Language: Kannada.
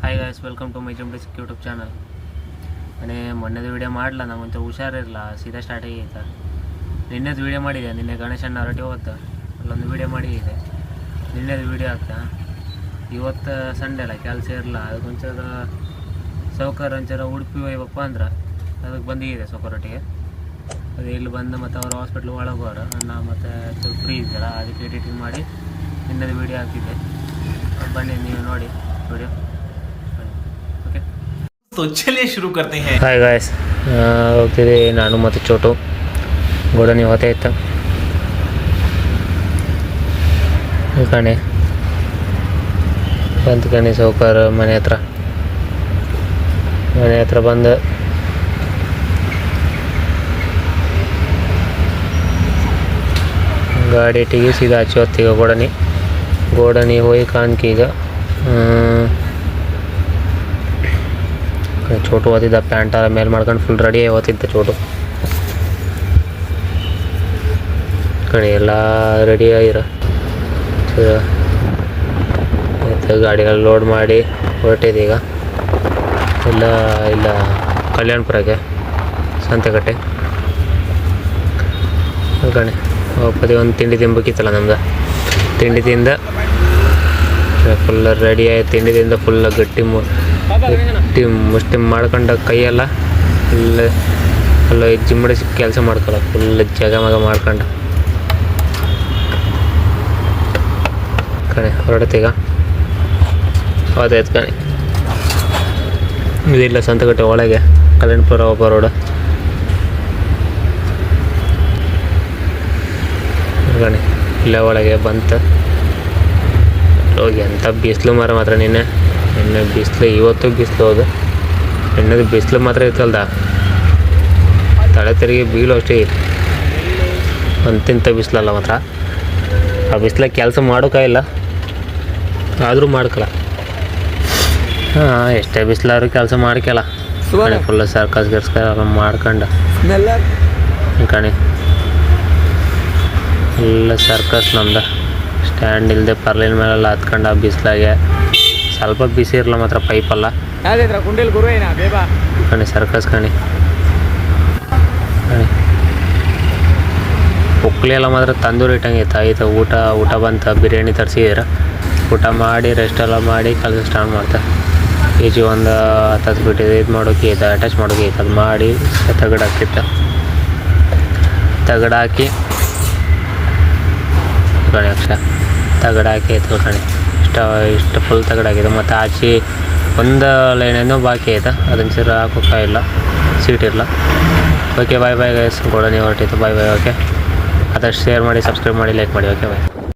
Hi guys, welcome to my ಜಂಪ್ಡಿಸ್ಕ್ ಯೂಟ್ಯೂಬ್ ಚಾನಲ್. ಮನೆ ಮೊನ್ನೆದು ವೀಡಿಯೋ ಮಾಡಲ್ಲ, ನಂಗೊಂಚೂರು ಹುಷಾರಿರಲ್ಲ, ಸೀದಾ ಸ್ಟಾರ್ಟ್ ಆಗೈತೆ. ನಿನ್ನೆದು ವೀಡಿಯೋ ಮಾಡಿದೆ, ನಿನ್ನೆ ಗಣೇಶನ ಹೊರಟಿ ಹೋಗ್ತಾ ಅಲ್ಲೊಂದು ವೀಡಿಯೋ ಮಾಡಿದೆ. ನಿನ್ನೆದು ವೀಡಿಯೋ ಆಗ್ತಾ ಇವತ್ತು ಸಂಡೇ ಅಲ್ಲ, ಕೆಲಸ ಇರಲ್ಲ. ಅದಕ್ಕೊಂಚೂರು ಸೌಕರ್ಯ ಒಂಚೂರು ಉಡುಪಿ ಹೋಗ್ಬೇಕಪ್ಪ ಅಂದ್ರೆ ಅದಕ್ಕೆ ಬಂದಿದೆ ಸೌಕರ್ಯೊಟ್ಟಿಗೆ. ಅದು ಇಲ್ಲಿ ಬಂದು ಮತ್ತು ಅವ್ರು ಹಾಸ್ಪಿಟ್ಲ್ ಒಳಗೋರು ನಾನು ಮತ್ತು ಸ್ವಲ್ಪ ಫ್ರೀ ಇದ್ದಲ್ಲ, ಅದಕ್ಕೆ ಎಡಿಟಿಂಗ್ ಮಾಡಿ ನಿನ್ನೆದು ವೀಡಿಯೋ ಹಾಕಿದ್ದೆ. ಬನ್ನಿ ನೀವು ನೋಡಿ ವಿಡಿಯೋ. तो चलिए शुरू करते हैं. ಹಾಯ್ ಗಾಯ್ಸ್, ಹೋಗ್ತಿದ್ದೆ ನಾನು ಮತ್ತು ಚೋಟು. ಗೋಡನಿ ಹೋಗ್ತಾ ಇತ್ತು ಕಣೆ, ಬಂತು ಕಣೆ ಸೌಕರ್ ಮನೆ ಹತ್ರ ಬಂದು ಗಾಡಿ ಇಟ್ಟಿಗೆ ಸೀದಾ ಹಚ್ಚಿ ಹೊತ್ತೀಗ ಗೋಡನಿ ಹೋಗಿ ಕಾಣ್ಕಿ. ಈಗ ಚೋಟು ಓದಿದ್ದ, ಪ್ಯಾಂಟ್ ಮೇಲೆ ಮಾಡ್ಕೊಂಡು ಫುಲ್ ರೆಡಿ ಓದ್ತಿದ್ದ ಚೋಟು ಕಣಿ. ಎಲ್ಲ ರೆಡಿ ಆಗಿರ ಗಾಡಿಗಳು ಲೋಡ್ ಮಾಡಿ ಹೊರಟಿದೆ. ಈಗ ಇಲ್ಲ ಕಲ್ಯಾಣಪುರಕ್ಕೆ ಸಂತೆಕಟ್ಟೆ ಕಣೆ. ಒಪ್ಪದಿ ಒಂದು ತಿಂಡಿ ತಿನ್ಬೇಕಿತ್ತಲ್ಲ ನಮ್ದು. ತಿಂಡಿ ತಿಂದ ಫುಲ್ ರೆಡಿ ಆಯ್ತು. ತಿಂಡಿ ತಿಂದ ಫುಲ್ ಗಟ್ಟಿ ಮುಷ್ಟಿ ಮಾಡ್ಕೊಂಡು ಕೈಯೆಲ್ಲ ಫುಲ್ ಜಿಮ್ಮಡಿಸಿ ಕೆಲಸ ಮಾಡ್ಕೊಳ್ಳೋ, ಫುಲ್ ಜಗಮಗ ಮಾಡ್ಕೊಂಡು ಕಣೆ ಹೊರಡ್ತೀಗ. ಹೋದಾಯ್ತು ಕಣೆ. ಇದಿಲ್ಲ ಸಂತೆಕಟ್ಟೆ ಒಳಗೆ ಕಲ್ಯಾಣಪುರ ಒಬ್ಬ ರೋಡ್ ಕಣೆ. ಇಲ್ಲೇ ಒಳಗೆ ಬಂತು. ಹೋಗಿ ಎಂಥ ಬಿಸಿಲು ಮಾತ್ರ ನಿನ್ನೆ ಬಿಸಿಲು, ಇವತ್ತು ಬಿಸಿಲು. ಹೌದು, ನಿನ್ನೆದು ಬಿಸಿಲು ಮಾತ್ರ ಇರ್ತಲ್ದ, ತಲೆ ತೆರಿಗೆ ಬೀಳು ಅಷ್ಟೇ ಅಂತಿಂಥ ಬಿಸಿಲಲ್ಲ ಮಾತ್ರ. ಆ ಬಿಸಿಲಾಗ ಕೆಲಸ ಮಾಡೋಕ್ಕಾಗಿಲ್ಲ, ಆದರೂ ಮಾಡ್ಕೊಳ. ಎಷ್ಟೇ ಬಿಸಿಲಾದ್ರೂ ಕೆಲಸ ಮಾಡ್ಕೊಳ ಫುಲ್ ಸರ್ಕಸ್ ಮಾಡ್ಕೊಂಡು ಕಣೆ. ಎಲ್ಲ ಸರ್ಕಸ್ ನಮ್ದು. ಸ್ಟ್ಯಾಂಡ್ ಇಲ್ಲದೆ ಪರ್ಲಿನ ಮೇಲೆಲ್ಲ ಹತ್ಕೊಂಡು ಆ ಬಿಸಿಲಾಗೆ ಸ್ವಲ್ಪ ಬಿಸಿ ಇರಲ್ಲ ಮಾತ್ರ, ಪೈಪಲ್ಲ ಕಣೆ. ಸರ್ಕಸ್ ಕಣೆ. ಉಕ್ಲಿ ಎಲ್ಲ ಮಾತ್ರ ತಂದೂರಿ ಇಟ್ಟಂಗೆ ಆಯ್ತು. ಊಟ ಬಂತ, ಬಿರಿಯಾನಿ ತರಿಸಿದ್ರೆ ಊಟ ಮಾಡಿ ರೆಸ್ಟೆಲ್ಲ ಮಾಡಿ ಕೆಲಸ ಸ್ಟಾರ್ಟ್ ಮಾಡ್ತಾರೆ. ಈಚೆ ಒಂದು 10 ಬಿಟ್ಟಿದೆ, ಇದು ಮಾಡೋಕೆ ಐತೆ, ಅಟ್ಯಾಚ್ ಮಾಡೋಕೆ ಐತೆ. ಅದು ಮಾಡಿ ತಗಡಾಕಿ ಕಣೆ. ತಗಡಾಕಿ ಆಯ್ತು ಕಣೆ. ಇಷ್ಟು ಫುಲ್ ತಗಡಾಗಿದೆ. ಮತ್ತು ಆಚೆ ಒಂದು ಲೈನೇನೋ ಬಾಕಿ ಐತೆ, ಅದನ್ನು ಸೀರೆ ಹಾಕೋಕ್ಕಾಗಿಲ್ಲ, ಸೀಟ್ ಇರಲ್ಲ. Okay, bye guys. ಗೋಡನಿ ಹೊರಟಿತ್ತು. ಬಾಯ್. ಓಕೆ, ಆದಷ್ಟು ಶೇರ್ ಮಾಡಿ, ಸಬ್ಸ್ಕ್ರೈಬ್ ಮಾಡಿ, ಲೈಕ್ ಮಾಡಿ. ಓಕೆ, ಬಾಯ್.